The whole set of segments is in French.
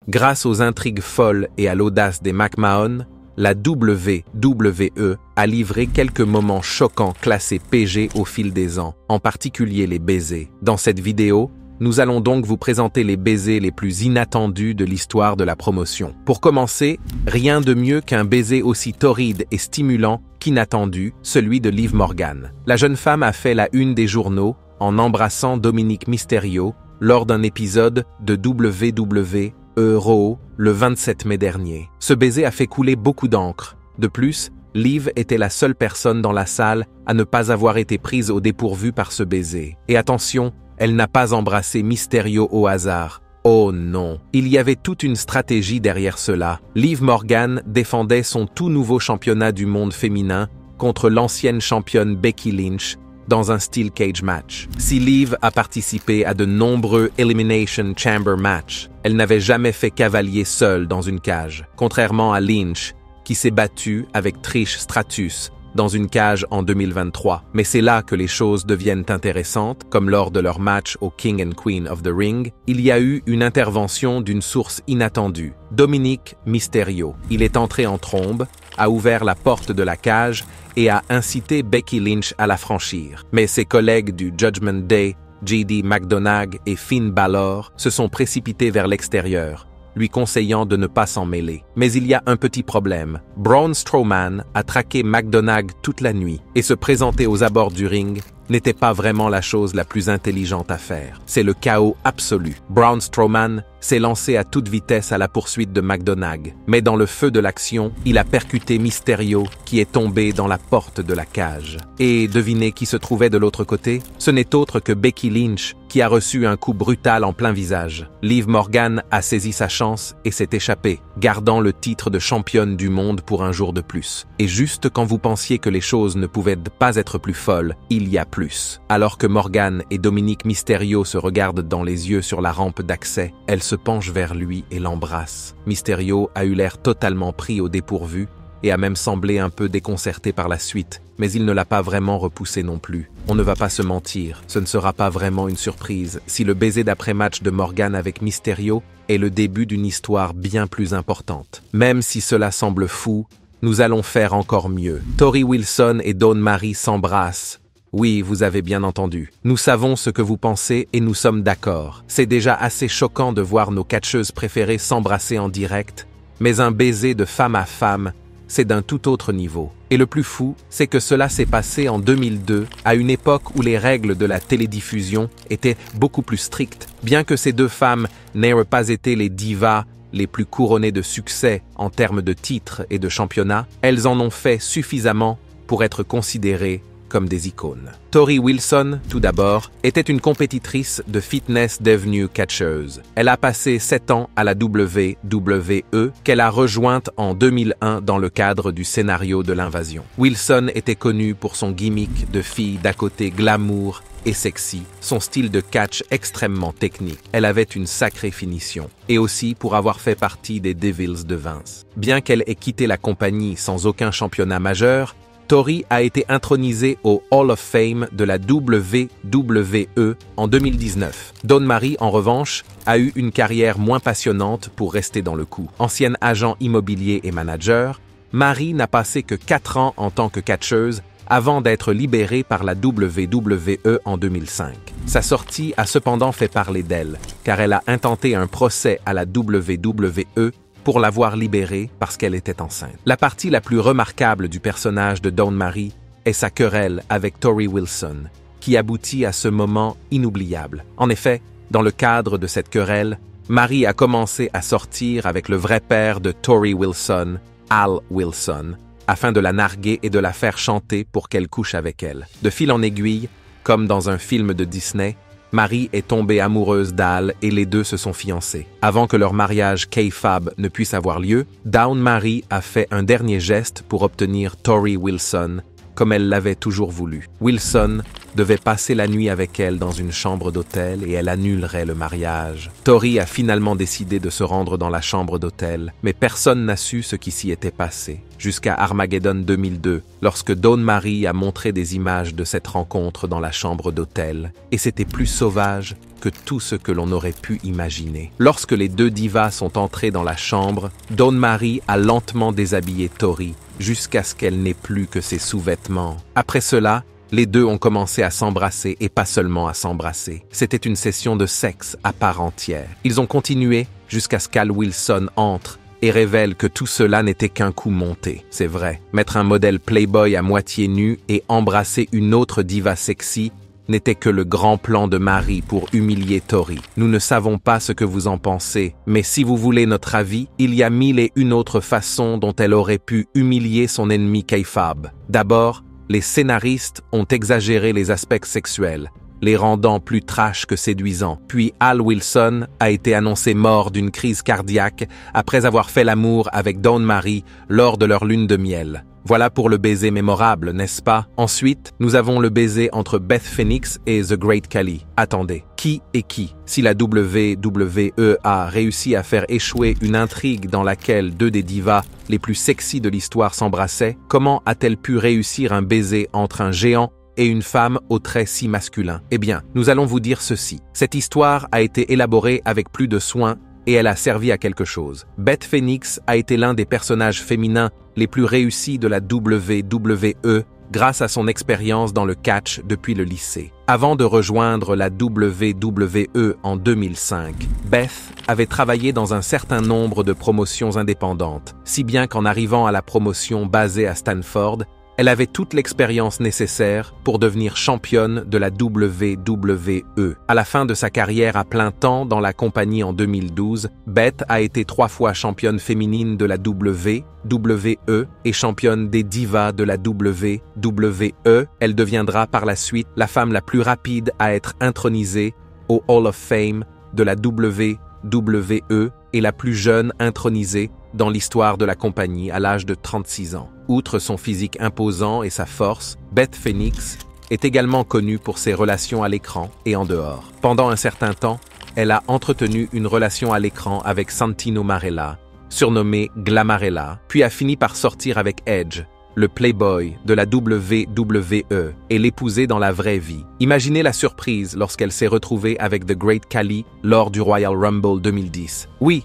Grâce aux intrigues folles et à l'audace des McMahon, la WWE a livré quelques moments choquants classés PG au fil des ans, en particulier les baisers. Dans cette vidéo, nous allons donc vous présenter les baisers les plus inattendus de l'histoire de la promotion. Pour commencer, rien de mieux qu'un baiser aussi torride et stimulant qu'inattendu, celui de Liv Morgan. La jeune femme a fait la une des journaux en embrassant Dominic Mysterio lors d'un épisode de WWE Raw le 27 mai dernier. Ce baiser a fait couler beaucoup d'encre. De plus, Liv était la seule personne dans la salle à ne pas avoir été prise au dépourvu par ce baiser. Et attention, elle n'a pas embrassé Mysterio au hasard. Oh non, il y avait toute une stratégie derrière cela. Liv Morgan défendait son tout nouveau championnat du monde féminin contre l'ancienne championne Becky Lynch dans un steel cage match. Si Liv a participé à de nombreux Elimination Chamber matchs, elle n'avait jamais fait cavalier seule dans une cage, contrairement à Lynch, qui s'est battue avec Trish Stratus dans une cage en 2023. Mais c'est là que les choses deviennent intéressantes, comme lors de leur match au King and Queen of the Ring, il y a eu une intervention d'une source inattendue, Dominic Mysterio. Il est entré en trombe, a ouvert la porte de la cage et a incité Becky Lynch à la franchir. Mais ses collègues du Judgment Day, JD McDonagh et Finn Balor, se sont précipités vers l'extérieur, lui conseillant de ne pas s'en mêler. Mais il y a un petit problème. Braun Strowman a traqué McDonagh toute la nuit et se présenter aux abords du ring n'était pas vraiment la chose la plus intelligente à faire. C'est le chaos absolu. Braun Strowman s'est lancé à toute vitesse à la poursuite de McDonagh, mais dans le feu de l'action, il a percuté Mysterio qui est tombé dans la porte de la cage. Et devinez qui se trouvait de l'autre côté? Ce n'est autre que Becky Lynch qui a reçu un coup brutal en plein visage. Liv Morgan a saisi sa chance et s'est échappée, gardant le titre de championne du monde pour un jour de plus. Et juste quand vous pensiez que les choses ne pouvaient pas être plus folles, il y a plus. Alors que Morgan et Dominic Mysterio se regardent dans les yeux sur la rampe d'accès, elle se penche vers lui et l'embrasse. Mysterio a eu l'air totalement pris au dépourvu et a même semblé un peu déconcerté par la suite, mais il ne l'a pas vraiment repoussé non plus. On ne va pas se mentir, ce ne sera pas vraiment une surprise si le baiser d'après-match de Morgan avec Mysterio est le début d'une histoire bien plus importante. Même si cela semble fou, nous allons faire encore mieux. Torrie Wilson et Dawn Marie s'embrassent. Oui, vous avez bien entendu. Nous savons ce que vous pensez et nous sommes d'accord. C'est déjà assez choquant de voir nos catcheuses préférées s'embrasser en direct, mais un baiser de femme à femme, c'est d'un tout autre niveau. Et le plus fou, c'est que cela s'est passé en 2002, à une époque où les règles de la télédiffusion étaient beaucoup plus strictes. Bien que ces deux femmes n'aient pas été les divas les plus couronnées de succès en termes de titres et de championnats, elles en ont fait suffisamment pour être considérées comme des icônes. Torrie Wilson, tout d'abord, était une compétitrice de fitness devenue catcheuse. Elle a passé 7 ans à la WWE, qu'elle a rejointe en 2001 dans le cadre du scénario de l'invasion. Wilson était connue pour son gimmick de fille d'à côté glamour et sexy, son style de catch extrêmement technique. Elle avait une sacrée finition, et aussi pour avoir fait partie des Devils de Vince. Bien qu'elle ait quitté la compagnie sans aucun championnat majeur, Torrie a été intronisée au Hall of Fame de la WWE en 2019. Dawn Marie, en revanche, a eu une carrière moins passionnante pour rester dans le coup. Ancienne agent immobilier et manager, Marie n'a passé que 4 ans en tant que catcheuse avant d'être libérée par la WWE en 2005. Sa sortie a cependant fait parler d'elle, car elle a intenté un procès à la WWE pour l'avoir libérée parce qu'elle était enceinte. La partie la plus remarquable du personnage de Dawn Marie est sa querelle avec Torrie Wilson, qui aboutit à ce moment inoubliable. En effet, dans le cadre de cette querelle, Marie a commencé à sortir avec le vrai père de Torrie Wilson, Al Wilson, afin de la narguer et de la faire chanter pour qu'elle couche avec elle. De fil en aiguille, comme dans un film de Disney, Marie est tombée amoureuse d'Al et les deux se sont fiancés. Avant que leur mariage kayfabe ne puisse avoir lieu, Dawn Marie a fait un dernier geste pour obtenir Torrie Wilson, comme elle l'avait toujours voulu. Wilson devait passer la nuit avec elle dans une chambre d'hôtel et elle annulerait le mariage. Torrie a finalement décidé de se rendre dans la chambre d'hôtel, mais personne n'a su ce qui s'y était passé, jusqu'à Armageddon 2002, lorsque Dawn Marie a montré des images de cette rencontre dans la chambre d'hôtel, et c'était plus sauvage que tout ce que l'on aurait pu imaginer. Lorsque les deux divas sont entrées dans la chambre, Dawn Marie a lentement déshabillé Tori jusqu'à ce qu'elle n'ait plus que ses sous-vêtements. Après cela, les deux ont commencé à s'embrasser et pas seulement à s'embrasser. C'était une session de sexe à part entière. Ils ont continué jusqu'à ce qu'Al Wilson entre et révèle que tout cela n'était qu'un coup monté. C'est vrai, mettre un modèle Playboy à moitié nu et embrasser une autre diva sexy n'était que le grand plan de Marie pour humilier Tori. Nous ne savons pas ce que vous en pensez, mais si vous voulez notre avis, il y a 1001 autres façons dont elle aurait pu humilier son ennemi Kayfab. D'abord, les scénaristes ont exagéré les aspects sexuels, les rendant plus trash que séduisants. Puis Al Wilson a été annoncé mort d'une crise cardiaque après avoir fait l'amour avec Dawn Marie lors de leur lune de miel. Voilà pour le baiser mémorable, n'est-ce pas? Ensuite, nous avons le baiser entre Beth Phoenix et The Great Khali. Attendez, qui est qui? Si la WWE a réussi à faire échouer une intrigue dans laquelle deux des divas les plus sexy de l'histoire s'embrassaient, comment a-t-elle pu réussir un baiser entre un géant et une femme aux traits si masculins? Eh bien, nous allons vous dire ceci. Cette histoire a été élaborée avec plus de soin et elle a servi à quelque chose. Beth Phoenix a été l'un des personnages féminins les plus réussis de la WWE grâce à son expérience dans le catch depuis le lycée. Avant de rejoindre la WWE en 2005, Beth avait travaillé dans un certain nombre de promotions indépendantes, si bien qu'en arrivant à la promotion basée à Stanford, elle avait toute l'expérience nécessaire pour devenir championne de la WWE. À la fin de sa carrière à plein temps dans la compagnie en 2012, Beth a été 3 fois championne féminine de la WWE et championne des divas de la WWE. Elle deviendra par la suite la femme la plus rapide à être intronisée au Hall of Fame de la WWE et la plus jeune intronisée dans l'histoire de la compagnie à l'âge de 36 ans. Outre son physique imposant et sa force, Beth Phoenix est également connue pour ses relations à l'écran et en dehors. Pendant un certain temps, elle a entretenu une relation à l'écran avec Santino Marella, surnommé Glamarella, puis a fini par sortir avec Edge, le Playboy de la WWE, et l'épouser dans la vraie vie. Imaginez la surprise lorsqu'elle s'est retrouvée avec The Great Khali lors du Royal Rumble 2010. Oui,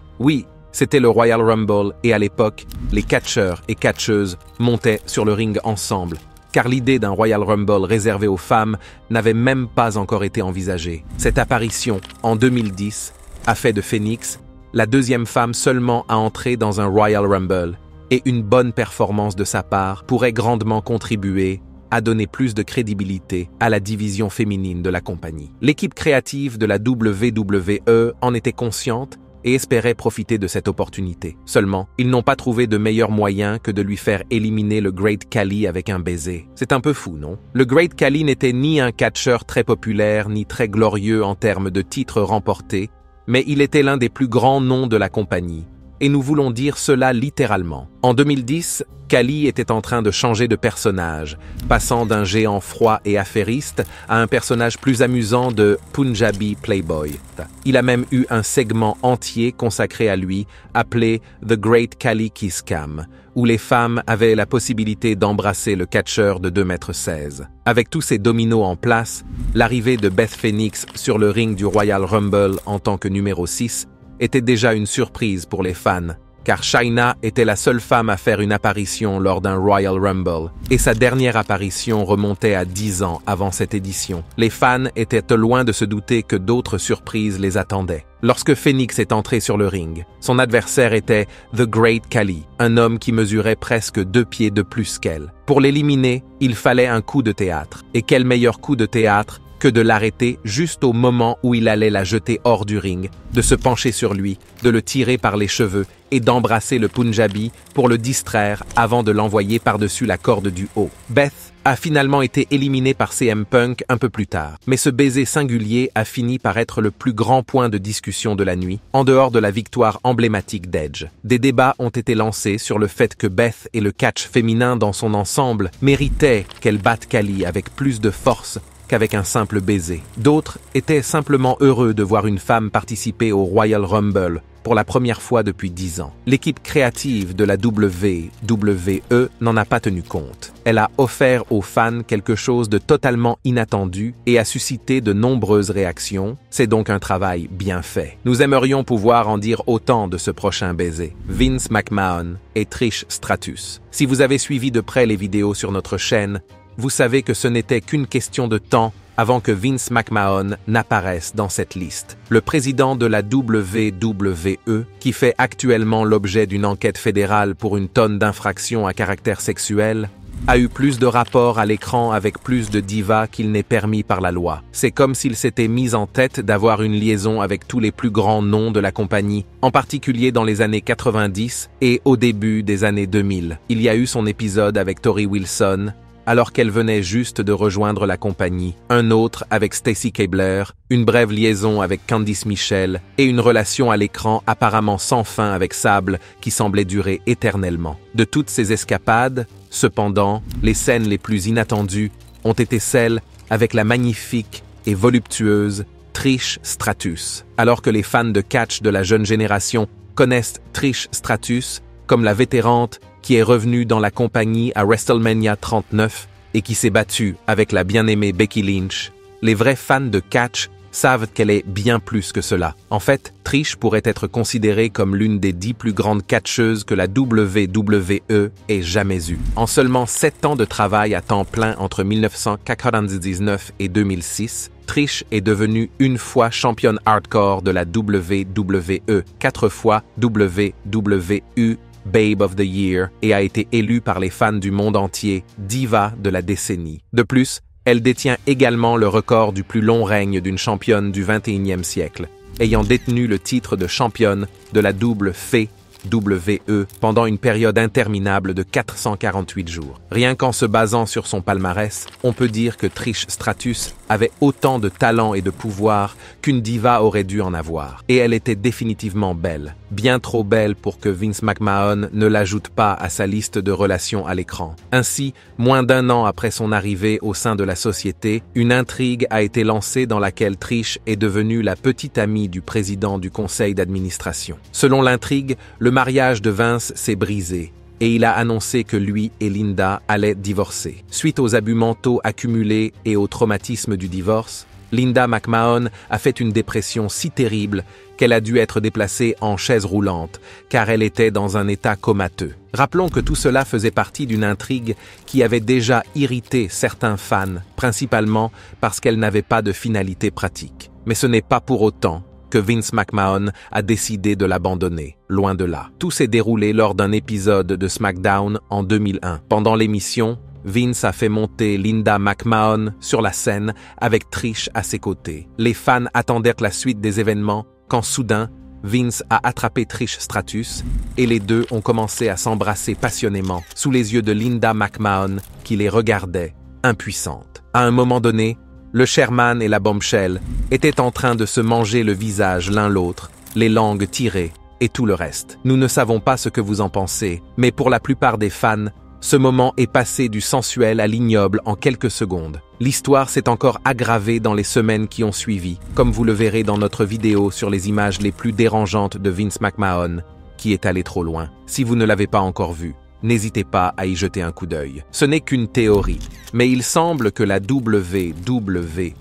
c'était le Royal Rumble et à l'époque, les catcheurs et catcheuses montaient sur le ring ensemble, car l'idée d'un Royal Rumble réservé aux femmes n'avait même pas encore été envisagée. Cette apparition, en 2010, a fait de Phoenix la deuxième femme seulement à entrer dans un Royal Rumble, et une bonne performance de sa part pourrait grandement contribuer à donner plus de crédibilité à la division féminine de la compagnie. L'équipe créative de la WWE en était consciente et espérait profiter de cette opportunité. Seulement, ils n'ont pas trouvé de meilleur moyen que de lui faire éliminer le Great Khali avec un baiser. C'est un peu fou, non? Le Great Khali n'était ni un catcheur très populaire, ni très glorieux en termes de titres remportés, mais il était l'un des plus grands noms de la compagnie. Et nous voulons dire cela littéralement. En 2010, Khali était en train de changer de personnage, passant d'un géant froid et affairiste à un personnage plus amusant de Punjabi Playboy. Il a même eu un segment entier consacré à lui, appelé The Great Khali Kiss Cam, où les femmes avaient la possibilité d'embrasser le catcheur de 2,16 m. Avec tous ces dominos en place, l'arrivée de Beth Phoenix sur le ring du Royal Rumble en tant que numéro 6 était déjà une surprise pour les fans, car Chyna était la seule femme à faire une apparition lors d'un Royal Rumble, et sa dernière apparition remontait à 10 ans avant cette édition. Les fans étaient loin de se douter que d'autres surprises les attendaient. Lorsque Phoenix est entré sur le ring, son adversaire était The Great Khali, un homme qui mesurait presque 2 pieds de plus qu'elle. Pour l'éliminer, il fallait un coup de théâtre. Et quel meilleur coup de théâtre que de l'arrêter juste au moment où il allait la jeter hors du ring, de se pencher sur lui, de le tirer par les cheveux et d'embrasser le Punjabi pour le distraire avant de l'envoyer par-dessus la corde du haut. Beth a finalement été éliminée par CM Punk un peu plus tard, mais ce baiser singulier a fini par être le plus grand point de discussion de la nuit, en dehors de la victoire emblématique d'Edge. Des débats ont été lancés sur le fait que Beth et le catch féminin dans son ensemble méritaient qu'elle batte Khali avec plus de force qu'avec un simple baiser. D'autres étaient simplement heureux de voir une femme participer au Royal Rumble pour la première fois depuis 10 ans. L'équipe créative de la WWE n'en a pas tenu compte. Elle a offert aux fans quelque chose de totalement inattendu et a suscité de nombreuses réactions. C'est donc un travail bien fait. Nous aimerions pouvoir en dire autant de ce prochain baiser. Vince McMahon et Trish Stratus. Si vous avez suivi de près les vidéos sur notre chaîne, vous savez que ce n'était qu'une question de temps avant que Vince McMahon n'apparaisse dans cette liste. Le président de la WWE, qui fait actuellement l'objet d'une enquête fédérale pour une tonne d'infractions à caractère sexuel, a eu plus de rapports à l'écran avec plus de divas qu'il n'est permis par la loi. C'est comme s'il s'était mis en tête d'avoir une liaison avec tous les plus grands noms de la compagnie, en particulier dans les années 90 et au début des années 2000. Il y a eu son épisode avec Tori Wilson, alors qu'elle venait juste de rejoindre la compagnie, un autre avec Stacy Keibler, une brève liaison avec Candice Michel et une relation à l'écran apparemment sans fin avec Sable qui semblait durer éternellement. De toutes ces escapades, cependant, les scènes les plus inattendues ont été celles avec la magnifique et voluptueuse Trish Stratus. Alors que les fans de catch de la jeune génération connaissent Trish Stratus comme la vétérante qui est revenue dans la compagnie à WrestleMania 39 et qui s'est battue avec la bien-aimée Becky Lynch, les vrais fans de catch savent qu'elle est bien plus que cela. En fait, Trish pourrait être considérée comme l'une des 10 plus grandes catcheuses que la WWE ait jamais eue. En seulement 7 ans de travail à temps plein entre 1999 et 2006, Trish est devenue une fois championne hardcore de la WWE, 4 fois WWE Babe of the Year et a été élue par les fans du monde entier diva de la décennie. De plus, elle détient également le record du plus long règne d'une championne du 21e siècle, ayant détenu le titre de championne de la double fée WWE pendant une période interminable de 448 jours. Rien qu'en se basant sur son palmarès, on peut dire que Trish Stratus avait autant de talent et de pouvoir qu'une diva aurait dû en avoir. Et elle était définitivement belle. Bien trop belle pour que Vince McMahon ne l'ajoute pas à sa liste de relations à l'écran. Ainsi, moins d'1 an après son arrivée au sein de la société, une intrigue a été lancée dans laquelle Trish est devenue la petite amie du président du conseil d'administration. Selon l'intrigue, le mariage de Vince s'est brisé et il a annoncé que lui et Linda allaient divorcer. Suite aux abus mentaux accumulés et au traumatisme du divorce, Linda McMahon a fait une dépression si terrible qu'elle a dû être déplacée en chaise roulante, car elle était dans un état comateux. Rappelons que tout cela faisait partie d'une intrigue qui avait déjà irrité certains fans, principalement parce qu'elle n'avait pas de finalité pratique. Mais ce n'est pas pour autant que Vince McMahon a décidé de l'abandonner, loin de là. Tout s'est déroulé lors d'un épisode de SmackDown en 2001. Pendant l'émission, Vince a fait monter Linda McMahon sur la scène avec Trish à ses côtés. Les fans attendaient la suite des événements quand soudain, Vince a attrapé Trish Stratus et les deux ont commencé à s'embrasser passionnément sous les yeux de Linda McMahon qui les regardait, impuissante. À un moment donné, le Sherman et la Bombshell étaient en train de se manger le visage l'un l'autre, les langues tirées et tout le reste. Nous ne savons pas ce que vous en pensez, mais pour la plupart des fans, ce moment est passé du sensuel à l'ignoble en quelques secondes. L'histoire s'est encore aggravée dans les semaines qui ont suivi, comme vous le verrez dans notre vidéo sur les images les plus dérangeantes de Vince McMahon, qui est allé trop loin. Si vous ne l'avez pas encore vu, n'hésitez pas à y jeter un coup d'œil. Ce n'est qu'une théorie, mais il semble que la WWE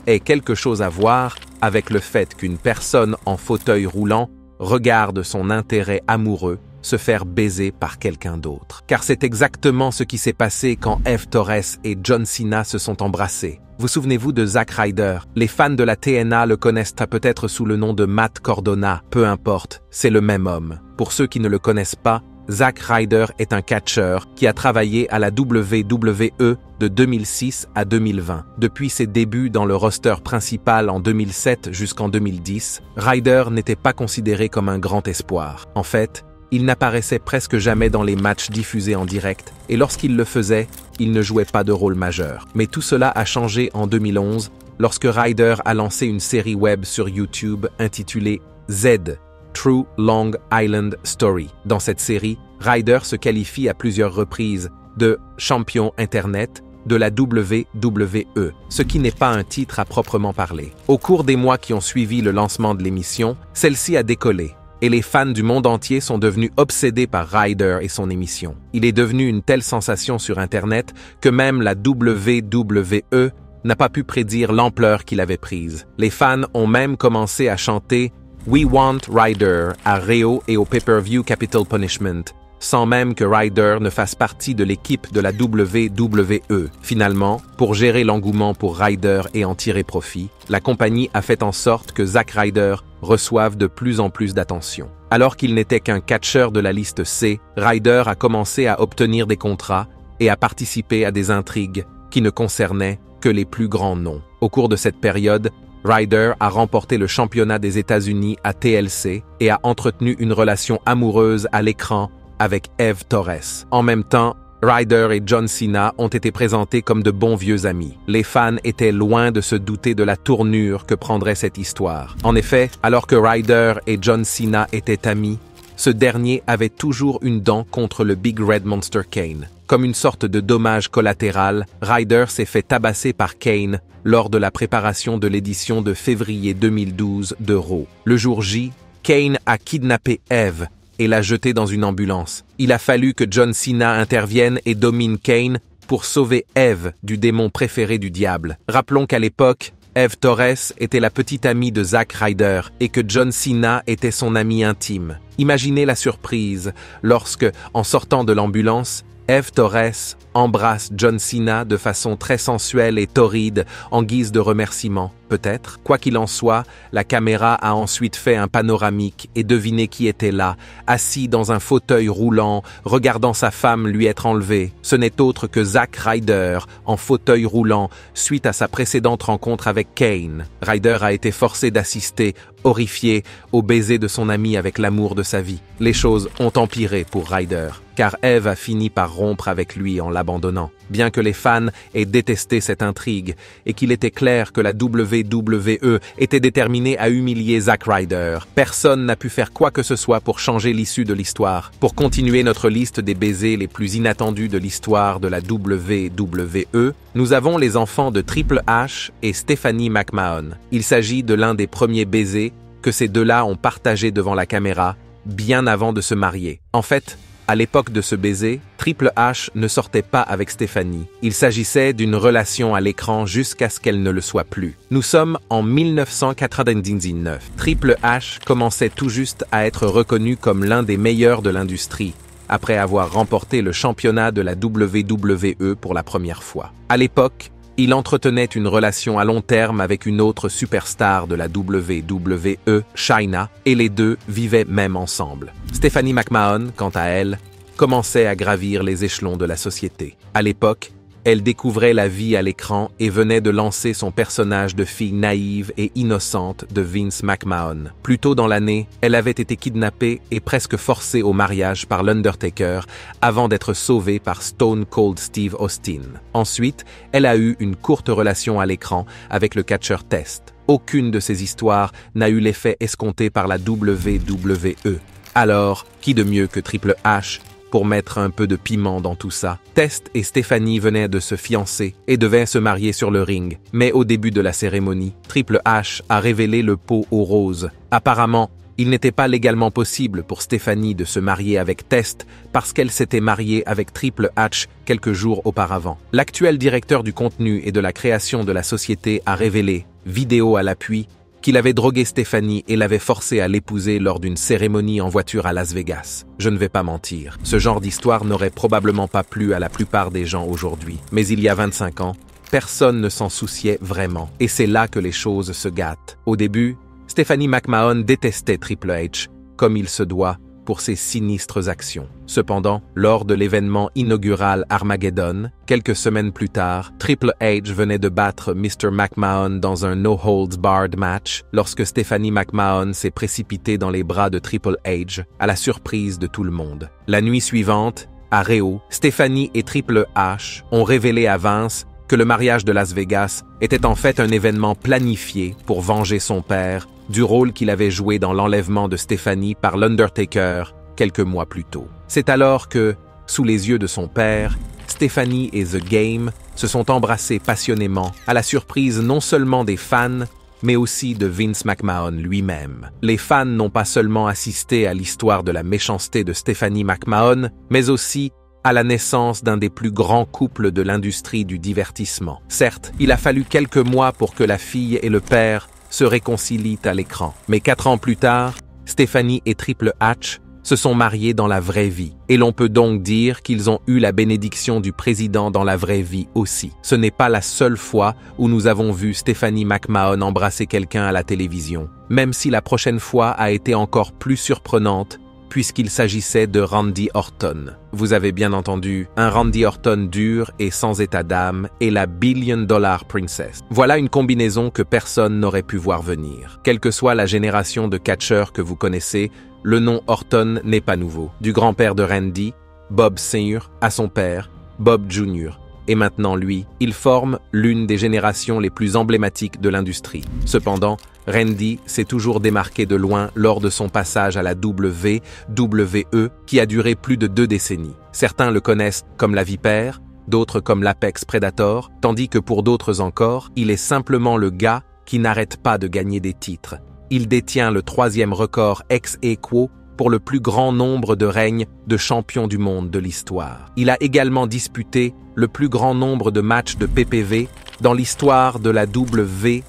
ait quelque chose à voir avec le fait qu'une personne en fauteuil roulant regarde son intérêt amoureux se faire baiser par quelqu'un d'autre. Car c'est exactement ce qui s'est passé quand Eve Torres et John Cena se sont embrassés. Vous souvenez-vous de Zack Ryder? Les fans de la TNA le connaissent peut-être sous le nom de Matt Cardona. Peu importe, c'est le même homme. Pour ceux qui ne le connaissent pas, Zack Ryder est un catcheur qui a travaillé à la WWE de 2006 à 2020. Depuis ses débuts dans le roster principal en 2007 jusqu'en 2010, Ryder n'était pas considéré comme un grand espoir. En fait, il n'apparaissait presque jamais dans les matchs diffusés en direct, et lorsqu'il le faisait, il ne jouait pas de rôle majeur. Mais tout cela a changé en 2011, lorsque Ryder a lancé une série web sur YouTube intitulée Z, True Long Island Story. Dans cette série, Ryder se qualifie à plusieurs reprises de champion Internet de la WWE, ce qui n'est pas un titre à proprement parler. Au cours des mois qui ont suivi le lancement de l'émission, celle-ci a décollé. et les fans du monde entier sont devenus obsédés par Ryder et son émission. Il est devenu une telle sensation sur Internet que même la WWE n'a pas pu prédire l'ampleur qu'il avait prise. Les fans ont même commencé à chanter « We want Ryder » à Rio et au pay-per-view Capital Punishment, sans même que Ryder ne fasse partie de l'équipe de la WWE. Finalement, pour gérer l'engouement pour Ryder et en tirer profit, la compagnie a fait en sorte que Zack Ryder reçoive de plus en plus d'attention. Alors qu'il n'était qu'un catcheur de la liste C, Ryder a commencé à obtenir des contrats et à participer à des intrigues qui ne concernaient que les plus grands noms. Au cours de cette période, Ryder a remporté le championnat des États-Unis à TLC et a entretenu une relation amoureuse à l'écran avec Eve Torres. En même temps, Ryder et John Cena ont été présentés comme de bons vieux amis. Les fans étaient loin de se douter de la tournure que prendrait cette histoire. En effet, alors que Ryder et John Cena étaient amis, ce dernier avait toujours une dent contre le Big Red Monster Kane. Comme une sorte de dommage collatéral, Ryder s'est fait tabasser par Kane lors de la préparation de l'édition de février 2012 de Raw. Le jour J, Kane a kidnappé Eve et l'a jetée dans une ambulance. Il a fallu que John Cena intervienne et domine Kane pour sauver Eve du démon préféré du diable. Rappelons qu'à l'époque, Eve Torres était la petite amie de Zack Ryder et que John Cena était son ami intime. Imaginez la surprise lorsque, en sortant de l'ambulance, Eve Torres embrasse John Cena de façon très sensuelle et torride en guise de remerciement, peut-être. Quoi qu'il en soit, la caméra a ensuite fait un panoramique et devinez qui était là, assis dans un fauteuil roulant, regardant sa femme lui être enlevée. Ce n'est autre que Zack Ryder, en fauteuil roulant, suite à sa précédente rencontre avec Kane. Ryder a été forcé d'assister, horrifié, au baiser de son ami avec l'amour de sa vie. Les choses ont empiré pour Ryder, car Eve a fini par rompre avec lui en l'abandonnant. Bien que les fans aient détesté cette intrigue et qu'il était clair que la WWE était déterminée à humilier Zack Ryder, personne n'a pu faire quoi que ce soit pour changer l'issue de l'histoire. Pour continuer notre liste des baisers les plus inattendus de l'histoire de la WWE, nous avons les enfants de Triple H et Stephanie McMahon. Il s'agit de l'un des premiers baisers que ces deux-là ont partagé devant la caméra, bien avant de se marier. En fait, à l'époque de ce baiser, Triple H ne sortait pas avec Stephanie. Il s'agissait d'une relation à l'écran jusqu'à ce qu'elle ne le soit plus. Nous sommes en 1999. Triple H commençait tout juste à être reconnu comme l'un des meilleurs de l'industrie, après avoir remporté le championnat de la WWE pour la première fois. À l'époque, il entretenait une relation à long terme avec une autre superstar de la WWE, Chyna, et les deux vivaient même ensemble. Stephanie McMahon, quant à elle, commençait à gravir les échelons de la société. À l'époque, elle découvrait la vie à l'écran et venait de lancer son personnage de fille naïve et innocente de Vince McMahon. Plus tôt dans l'année, elle avait été kidnappée et presque forcée au mariage par l'Undertaker avant d'être sauvée par Stone Cold Steve Austin. Ensuite, elle a eu une courte relation à l'écran avec le catcheur Test. Aucune de ces histoires n'a eu l'effet escompté par la WWE. Alors, qui de mieux que Triple H pour mettre un peu de piment dans tout ça? Test et Stephanie venaient de se fiancer et devaient se marier sur le ring. Mais au début de la cérémonie, Triple H a révélé le pot aux roses. Apparemment, il n'était pas légalement possible pour Stephanie de se marier avec Test parce qu'elle s'était mariée avec Triple H quelques jours auparavant. L'actuel directeur du contenu et de la création de la société a révélé, vidéo à l'appui, qu'il avait drogué Stephanie et l'avait forcée à l'épouser lors d'une cérémonie en voiture à Las Vegas. Je ne vais pas mentir, ce genre d'histoire n'aurait probablement pas plu à la plupart des gens aujourd'hui. Mais il y a 25 ans, personne ne s'en souciait vraiment. Et c'est là que les choses se gâtent. Au début, Stephanie McMahon détestait Triple H, comme il se doit, pour ses sinistres actions. Cependant, lors de l'événement inaugural Armageddon, quelques semaines plus tard, Triple H venait de battre Mr. McMahon dans un no-holds-barred match lorsque Stephanie McMahon s'est précipitée dans les bras de Triple H, à la surprise de tout le monde. La nuit suivante, à Rio, Stephanie et Triple H ont révélé à Vince que le mariage de Las Vegas était en fait un événement planifié pour venger son père du rôle qu'il avait joué dans l'enlèvement de Stephanie par l'Undertaker quelques mois plus tôt. C'est alors que, sous les yeux de son père, Stephanie et The Game se sont embrassés passionnément, à la surprise non seulement des fans, mais aussi de Vince McMahon lui-même. Les fans n'ont pas seulement assisté à l'histoire de la méchanceté de Stephanie McMahon, mais aussi à la naissance d'un des plus grands couples de l'industrie du divertissement. Certes, il a fallu quelques mois pour que la fille et le père se réconcilient à l'écran. Mais 4 ans plus tard, Stephanie et Triple H se sont mariés dans la vraie vie. Et l'on peut donc dire qu'ils ont eu la bénédiction du président dans la vraie vie aussi. Ce n'est pas la seule fois où nous avons vu Stephanie McMahon embrasser quelqu'un à la télévision, même si la prochaine fois a été encore plus surprenante, puisqu'il s'agissait de Randy Orton. Vous avez bien entendu, un Randy Orton dur et sans état d'âme et la Billion Dollar Princess. Voilà une combinaison que personne n'aurait pu voir venir. Quelle que soit la génération de catcheurs que vous connaissez, le nom Orton n'est pas nouveau. Du grand-père de Randy, Bob Sr., à son père, Bob Jr., et maintenant lui, il forme l'une des générations les plus emblématiques de l'industrie. Cependant, Randy s'est toujours démarqué de loin lors de son passage à la WWE, qui a duré plus de 2 décennies. Certains le connaissent comme la Vipère, d'autres comme l'Apex Predator, tandis que pour d'autres encore, il est simplement le gars qui n'arrête pas de gagner des titres. Il détient le 3e record ex aequo pour le plus grand nombre de règnes de champion du monde de l'histoire. Il a également disputé le plus grand nombre de matchs de PPV dans l'histoire de la WWE,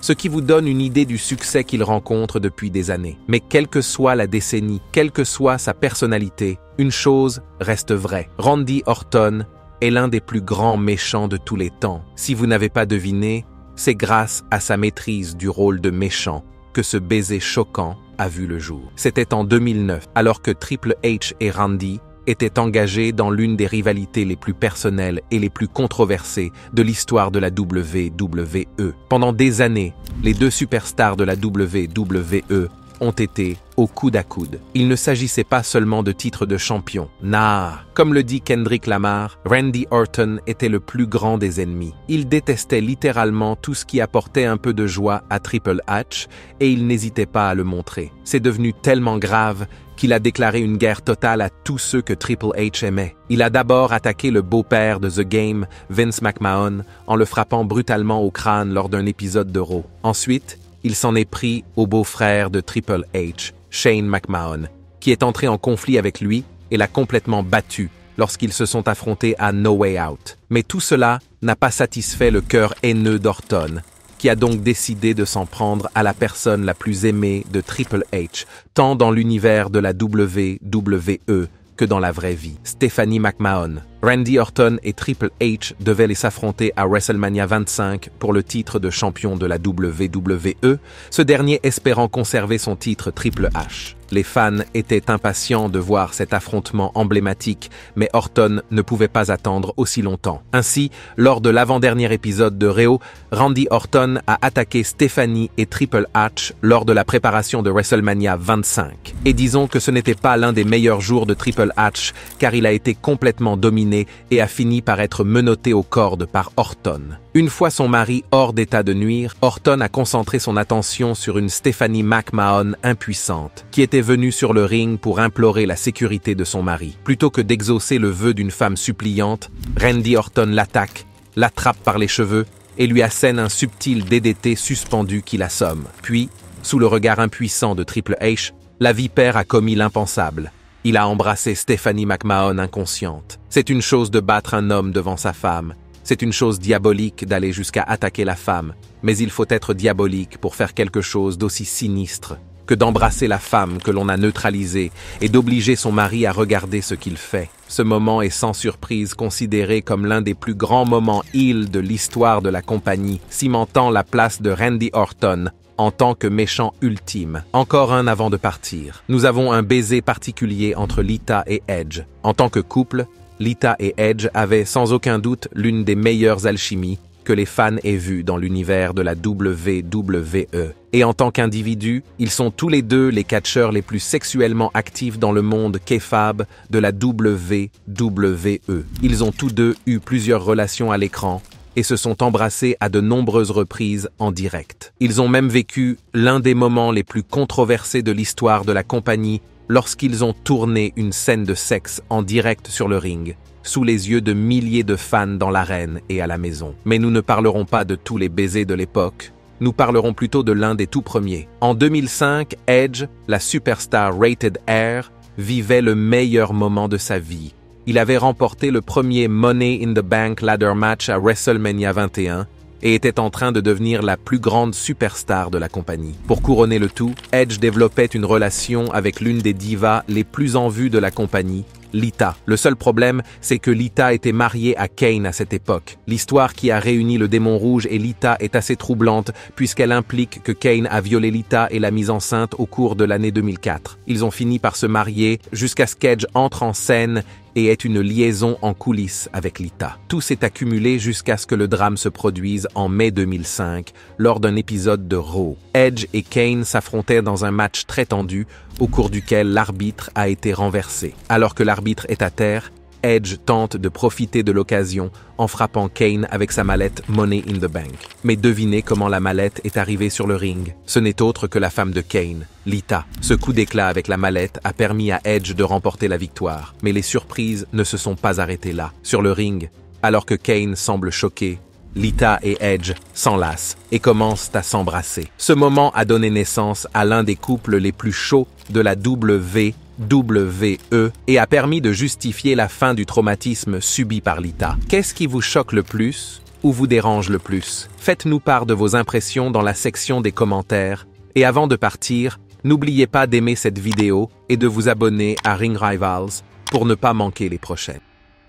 ce qui vous donne une idée du succès qu'il rencontre depuis des années. Mais quelle que soit la décennie, quelle que soit sa personnalité, une chose reste vraie. Randy Orton est l'un des plus grands méchants de tous les temps. Si vous n'avez pas deviné, c'est grâce à sa maîtrise du rôle de méchant que ce baiser choquant a vu le jour. C'était en 2009, alors que Triple H et Randy étaient engagés dans l'une des rivalités les plus personnelles et les plus controversées de l'histoire de la WWE. Pendant des années, les 2 superstars de la WWE ont été au coude à coude. Il ne s'agissait pas seulement de titres de champion. Comme le dit Kendrick Lamar, Randy Orton était le plus grand des ennemis. Il détestait littéralement tout ce qui apportait un peu de joie à Triple H et il n'hésitait pas à le montrer. C'est devenu tellement grave qu'il a déclaré une guerre totale à tous ceux que Triple H aimait. Il a d'abord attaqué le beau-père de The Game, Vince McMahon, en le frappant brutalement au crâne lors d'un épisode de Raw. Ensuite, il s'en est pris au beau-frère de Triple H, Shane McMahon, qui est entré en conflit avec lui et l'a complètement battu lorsqu'ils se sont affrontés à No Way Out. Mais tout cela n'a pas satisfait le cœur haineux d'Orton, qui a donc décidé de s'en prendre à la personne la plus aimée de Triple H, tant dans l'univers de la WWE que dans la vraie vie, Stephanie McMahon. Randy Orton et Triple H devaient s'affronter à WrestleMania 25 pour le titre de champion de la WWE, ce dernier espérant conserver son titre Triple H. Les fans étaient impatients de voir cet affrontement emblématique, mais Orton ne pouvait pas attendre aussi longtemps. Ainsi, lors de l'avant-dernier épisode de Raw, Randy Orton a attaqué Stephanie et Triple H lors de la préparation de WrestleMania 25. Et disons que ce n'était pas l'un des meilleurs jours de Triple H, car il a été complètement dominé et a fini par être menotté aux cordes par Orton. Une fois son mari hors d'état de nuire, Orton a concentré son attention sur une Stephanie McMahon impuissante, qui était venue sur le ring pour implorer la sécurité de son mari. Plutôt que d'exaucer le vœu d'une femme suppliante, Randy Orton l'attaque, l'attrape par les cheveux et lui assène un subtil DDT suspendu qui l'assomme. Puis, sous le regard impuissant de Triple H, la vipère a commis l'impensable. Il a embrassé Stephanie McMahon inconsciente. C'est une chose de battre un homme devant sa femme. C'est une chose diabolique d'aller jusqu'à attaquer la femme. Mais il faut être diabolique pour faire quelque chose d'aussi sinistre que d'embrasser la femme que l'on a neutralisée et d'obliger son mari à regarder ce qu'il fait. Ce moment est sans surprise considéré comme l'un des plus grands moments heel de l'histoire de la compagnie, cimentant la place de Randy Orton en tant que méchant ultime. Encore un avant de partir. Nous avons un baiser particulier entre Lita et Edge. En tant que couple, Lita et Edge avaient sans aucun doute l'une des meilleures alchimies que les fans aient vues dans l'univers de la WWE. Et en tant qu'individus, ils sont tous les deux les catcheurs les plus sexuellement actifs dans le monde kayfabe de la WWE. Ils ont tous deux eu plusieurs relations à l'écran et se sont embrassés à de nombreuses reprises en direct. Ils ont même vécu l'un des moments les plus controversés de l'histoire de la compagnie lorsqu'ils ont tourné une scène de sexe en direct sur le ring, sous les yeux de milliers de fans dans l'arène et à la maison. Mais nous ne parlerons pas de tous les baisers de l'époque, nous parlerons plutôt de l'un des tout premiers. En 2005, Edge, la superstar Rated R, vivait le meilleur moment de sa vie. Il avait remporté le premier Money in the Bank ladder match à WrestleMania 21 et était en train de devenir la plus grande superstar de la compagnie. Pour couronner le tout, Edge développait une relation avec l'une des divas les plus en vue de la compagnie, Lita. Le seul problème, c'est que Lita était mariée à Kane à cette époque. L'histoire qui a réuni le démon rouge et Lita est assez troublante puisqu'elle implique que Kane a violé Lita et l'a mise enceinte au cours de l'année 2004. Ils ont fini par se marier jusqu'à ce qu'Edge entre en scène et ait une liaison en coulisses avec Lita. Tout s'est accumulé jusqu'à ce que le drame se produise en mai 2005, lors d'un épisode de Raw. Edge et Kane s'affrontaient dans un match très tendu, au cours duquel l'arbitre a été renversé. Alors que l'arbitre est à terre, Edge tente de profiter de l'occasion en frappant Kane avec sa mallette Money in the Bank. Mais devinez comment la mallette est arrivée sur le ring. Ce n'est autre que la femme de Kane, Lita. Ce coup d'éclat avec la mallette a permis à Edge de remporter la victoire. Mais les surprises ne se sont pas arrêtées là. Sur le ring, alors que Kane semble choqué, Lita et Edge s'enlacent et commencent à s'embrasser. Ce moment a donné naissance à l'un des couples les plus chauds de la WWE et a permis de justifier la fin du traumatisme subi par Lita. Qu'est-ce qui vous choque le plus ou vous dérange le plus? Faites-nous part de vos impressions dans la section des commentaires. Et avant de partir, n'oubliez pas d'aimer cette vidéo et de vous abonner à Ring Rivals pour ne pas manquer les prochaines.